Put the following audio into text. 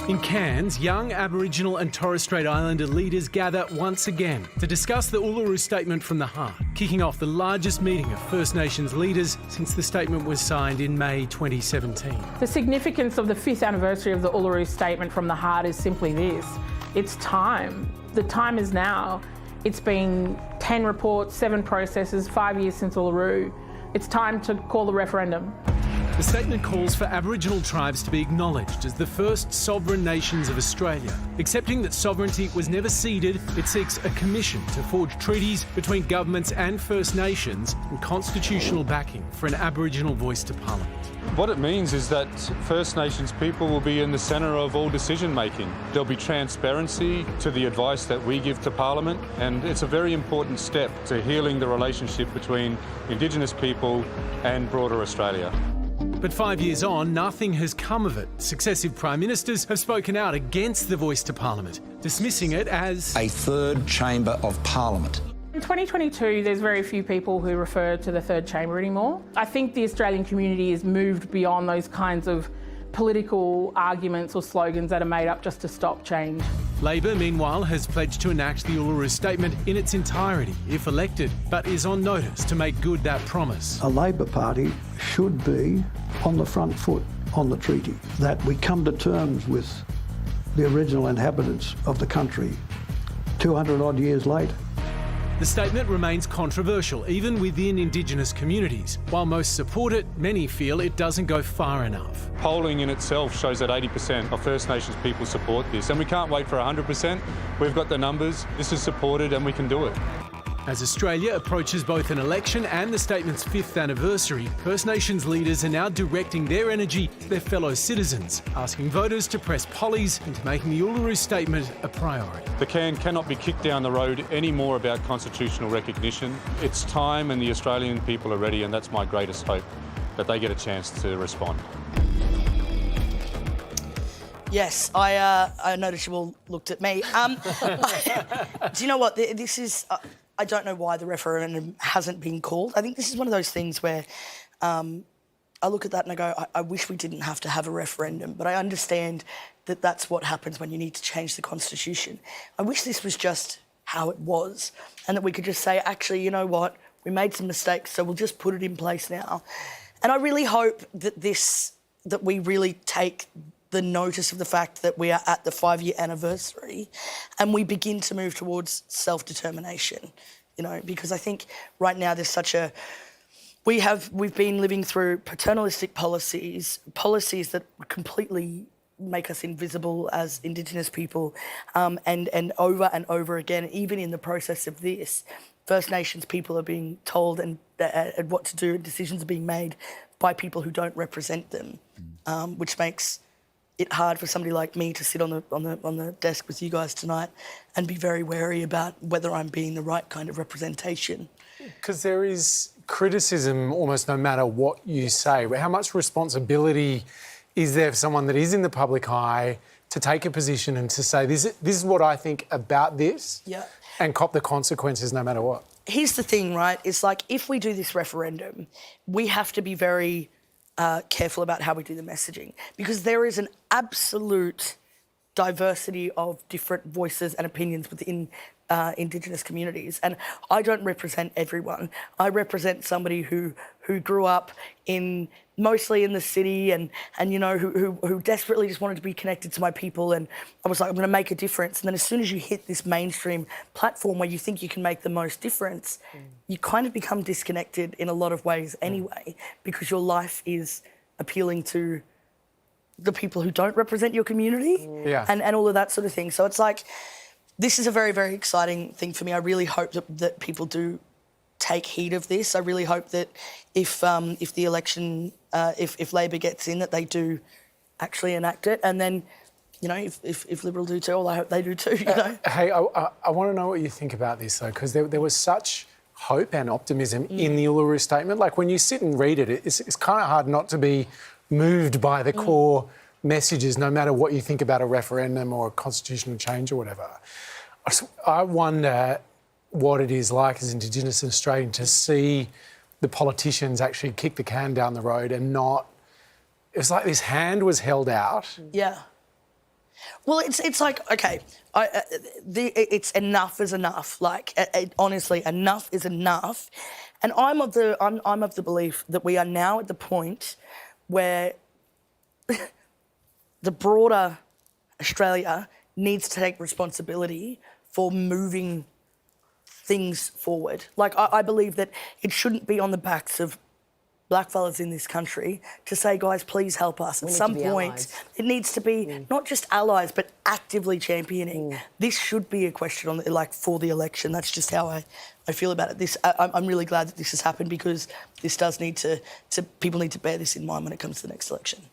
In Cairns, young Aboriginal and Torres Strait Islander leaders gather once again to discuss the Uluru Statement from the Heart, kicking off the largest meeting of First Nations leaders since the statement was signed in May 2017. The significance of the 5th anniversary of the Uluru Statement from the Heart is simply this. It's time. The time is now. It's been 10 reports, 7 processes, 5 years since Uluru. It's time to call the referendum. The statement calls for Aboriginal tribes to be acknowledged as the first sovereign nations of Australia. Accepting that sovereignty was never ceded, it seeks a commission to forge treaties between governments and First Nations and constitutional backing for an Aboriginal voice to Parliament. What it means is that First Nations people will be in the centre of all decision making. There'll be transparency to the advice that we give to Parliament, and it's a very important step to healing the relationship between Indigenous people and broader Australia. But 5 years on, nothing has come of it. Successive Prime Ministers have spoken out against the voice to Parliament, dismissing it as a third chamber of Parliament. In 2022, there's very few people who refer to the third chamber anymore. I think the Australian community has moved beyond those kinds of political arguments or slogans that are made up just to stop change. Labor, meanwhile, has pledged to enact the Uluru Statement in its entirety if elected, but is on notice to make good that promise. A Labor Party should be on the front foot on the treaty, that we come to terms with the original inhabitants of the country 200 odd years later. The statement remains controversial, even within Indigenous communities. While most support it, many feel it doesn't go far enough. Polling in itself shows that 80% of First Nations people support this, and we can't wait for 100%. We've got the numbers, this is supported, and we can do it. As Australia approaches both an election and the statement's 5th anniversary, First Nations leaders are now directing their energy to their fellow citizens, asking voters to press pollies into making the Uluru Statement a priority. The can cannot be kicked down the road anymore about constitutional recognition. It's time, and the Australian people are ready, and that's my greatest hope, that they get a chance to respond. Yes, I noticed you all looked at me. Do you know what? This is... I don't know why the referendum hasn't been called. I think this is one of those things where I look at that and I go, I wish we didn't have to have a referendum, but I understand that that's what happens when you need to change the Constitution. I wish this was just how it was and that we could just say, actually, you know what, we made some mistakes, so we'll just put it in place now. And I really hope that that we really take the notice of the fact that we are at the 5-year anniversary and we begin to move towards self-determination, you know, because I think right now there's such a... We've been living through paternalistic policies that completely make us invisible as Indigenous people, and over again, even in the process of this, First Nations people are being told and what to do, and decisions are being made by people who don't represent them, which makes it hard for somebody like me to sit on the desk with you guys tonight and be very wary about whether I'm being the right kind of representation. Because there is criticism almost no matter what you say. How much responsibility is there for someone that is in the public eye to take a position and to say, this is what I think about this, yeah, and cop the consequences no matter what? Here's the thing, right? It's like, if we do this referendum, we have to be very careful about how we do the messaging, because there is an absolute diversity of different voices and opinions within Indigenous communities. And I don't represent everyone. I represent somebody who grew up mostly in the city and you know, who desperately just wanted to be connected to my people. And I was like, I'm going to make a difference. And then as soon as you hit this mainstream platform where you think you can make the most difference, you kind of become disconnected in a lot of ways anyway, because your life is appealing to the people who don't represent your community, and all of that sort of thing. So it's like, this is a very, very exciting thing for me. I really hope that people do take heed of this. I really hope that if the election, if Labor gets in, that they do actually enact it. And then, you know, if Liberal do too, well, I hope they do too, you know. Hey, I want to know what you think about this, though, because there was such hope and optimism in the Uluru Statement. Like, when you sit and read it, it's kind of hard not to be moved by the core messages, no matter what you think about a referendum or a constitutional change or whatever. I wonder what it is like as Indigenous and Australian to see the politicians actually kick the can down the road and not... It was like this hand was held out. Yeah. Well, it's like, okay, it's enough is enough. Like, honestly, enough is enough. And I'm of the belief that we are now at the point where the broader Australia needs to take responsibility for moving things forward. Like, I believe that it shouldn't be on the backs of blackfellas in this country to say, guys, please help us. At some point, allies. it needs to be not just allies, but actively championing. This should be a question on for the election. That's just how I feel about it. I'm really glad that this has happened, because this does need to people need to bear this in mind when it comes to the next election.